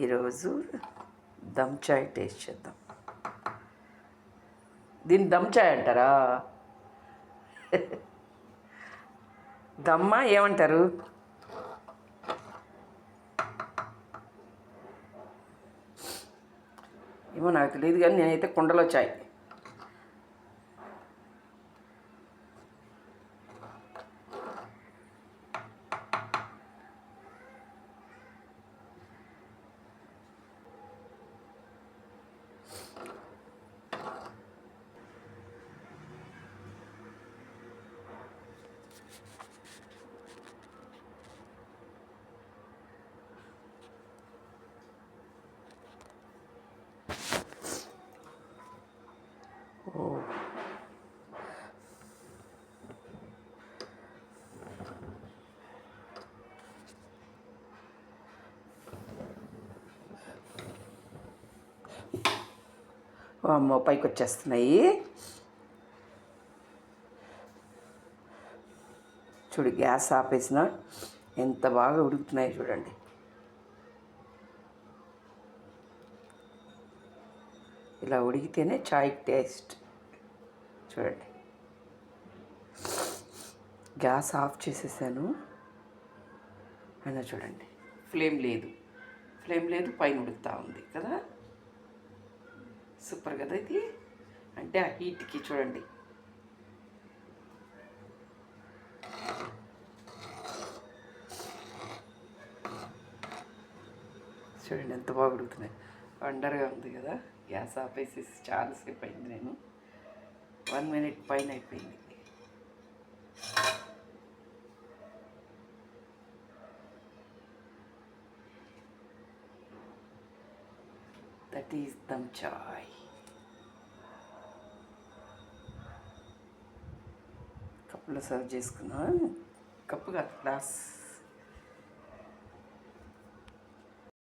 ఈరోజు దమ్ చాయ్ టేస్ట్ చేద్దాం. దీన్ని దమ్ చాయ్ అంటారా? దమ్మా ఏమంటారు? ఏమో నాకు తెలియదు, కానీ నేనైతే కుండలో చాయ్. ఓ, అమ్మో పైకి వచ్చేస్తున్నాయి. చూడు, గ్యాస్ ఆపేసిన ఎంత బాగా ఉడుకుతున్నాయి చూడండి. ఇలా ఉడికితేనే చాయ్ టేస్ట్. చూడండి, గ్యాస్ ఆఫ్ చేసేసాను. అయినా చూడండి, ఫ్లేమ్ లేదు, పైన ఉడుకుతూ ఉంది కదా. సూపర్ కదా ఇది. అంటే ఆ హీట్కి చూడండి. చూడండి ఎంత బాగా ఉడుకుతున్నాయి. వండర్గా ఉంది కదా. గ్యాస్ ఆపేసేసి చాలాసేపు అయింది. నేను 1 minute పైన అయిపోయింది. దట్ ఈస్ దమ్ చాయ్. కప్పులో సర్వ్ చేసుకున్నా. కప్పు కాదు, గ్లాస్.